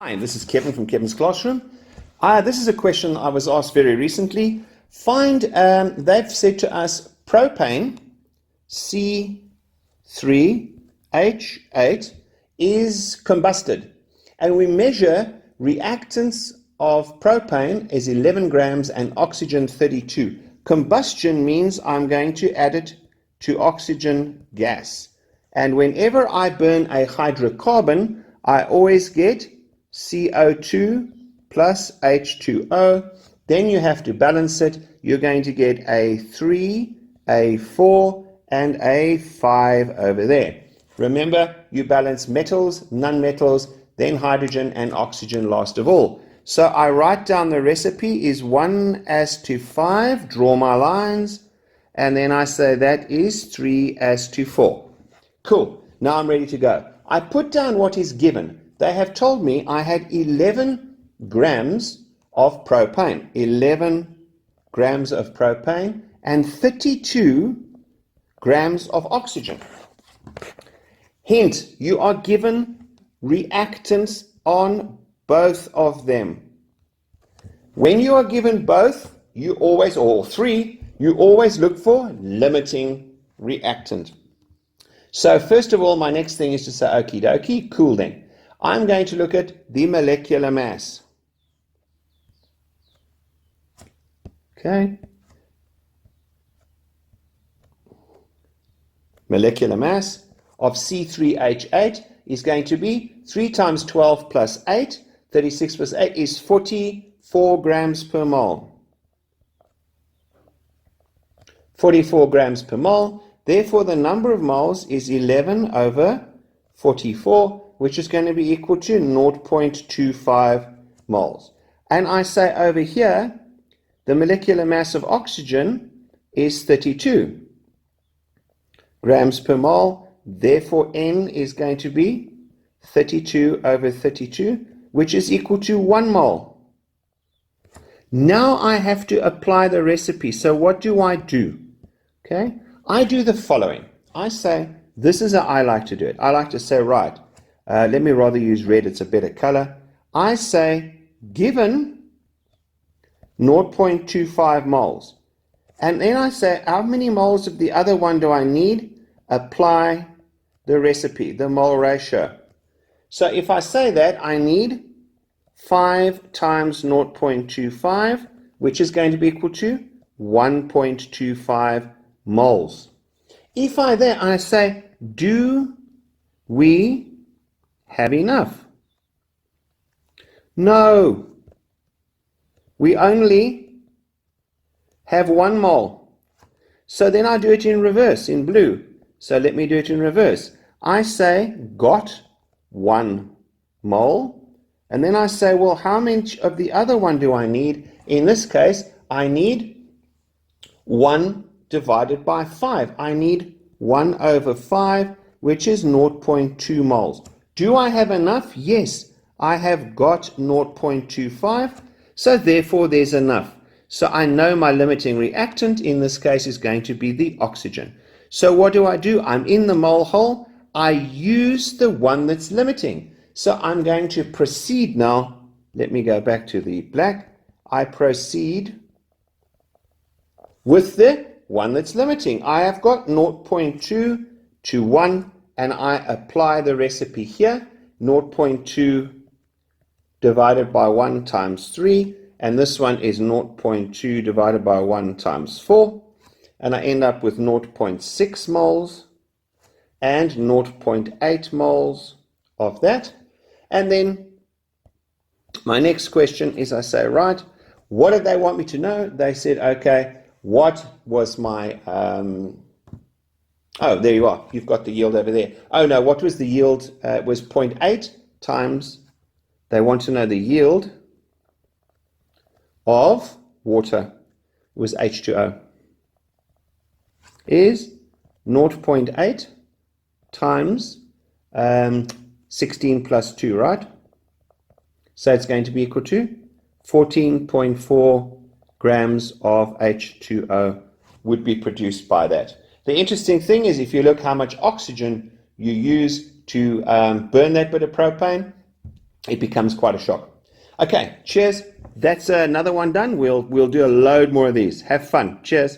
Hi, this is Kevin from Kevin's Classroom. This is a question I was asked very recently. They've said to us propane C3H8 is combusted, and we measure reactants of propane is 11 grams and oxygen 32. Combustion means I'm going to add it to oxygen gas, and whenever I burn a hydrocarbon, I always get CO2 plus H2O. Then you have to balance it. You're going to get a 3, a 4, and a 5 over there. Remember, you balance metals, non-metals, then hydrogen and oxygen last of all. So I write down the recipe is 1:5, draw my lines, and then I say that is 3:4. Cool, now I'm ready to go. I put down what is given. They have told me I had 11 grams of propane, 11 grams of propane, and 32 grams of oxygen. Hint, you are given reactants on both of them. When you are given both, you always, or three, you always look for limiting reactant. So first of all, my next thing is to say, okie dokie, cool then. I'm going to look at the molecular mass. Okay. Molecular mass of C3H8 is going to be 3 times 12 plus 8. 36 plus 8 is 44 grams per mole. 44 grams per mole. Therefore, the number of moles is 11 over 44, which is going to be equal to 0.25 moles. And I say over here, the molecular mass of oxygen is 32 grams per mole. Therefore, N is going to be 32 over 32, which is equal to 1 mole. Now I have to apply the recipe. So what do? Okay, I do the following. I say, this is how I like to do it. I like to say, right, let me rather use red, it's a better color. I say, given 0.25 moles. And then I say, how many moles of the other one do I need? Apply the recipe, the mole ratio. So if I say that, I need 5 times 0.25, which is going to be equal to 1.25 moles. If I say, do we have enough? No. We only have 1 mole. So then I do it in reverse, in blue. So let me do it in reverse. I say, got 1 mole. And then I say, well, how much of the other one do I need? In this case, I need 1 divided by 5. I need 1 over 5, which is 0.2 moles. Do I have enough? Yes, I have got 0.25, so therefore there's enough. So I know my limiting reactant in this case is going to be the oxygen. So what do? I'm in the mole hole. I use the one that's limiting. So I'm going to proceed now. Let me go back to the black. I proceed with the one that's limiting. I have got 0.2 to 1, and I apply the recipe here. 0.2 divided by 1 times 3, and this one is 0.2 divided by 1 times 4, and I end up with 0.6 moles and 0.8 moles of that. And then my next question is, I say, right, what did they want me to know? They said, okay, what was my, oh, there you are. You've got the yield over there. Oh, no, what was the yield? It was 0.8 times, they want to know the yield of water was H2O. Is 0.8 times 16 plus 2, right? So it's going to be equal to 14.4 grams of H2O would be produced by that. The interesting thing is, if you look how much oxygen you use to burn that bit of propane, it becomes quite a shock. Okay, cheers. That's another one done. We'll do a load more of these. Have fun. Cheers.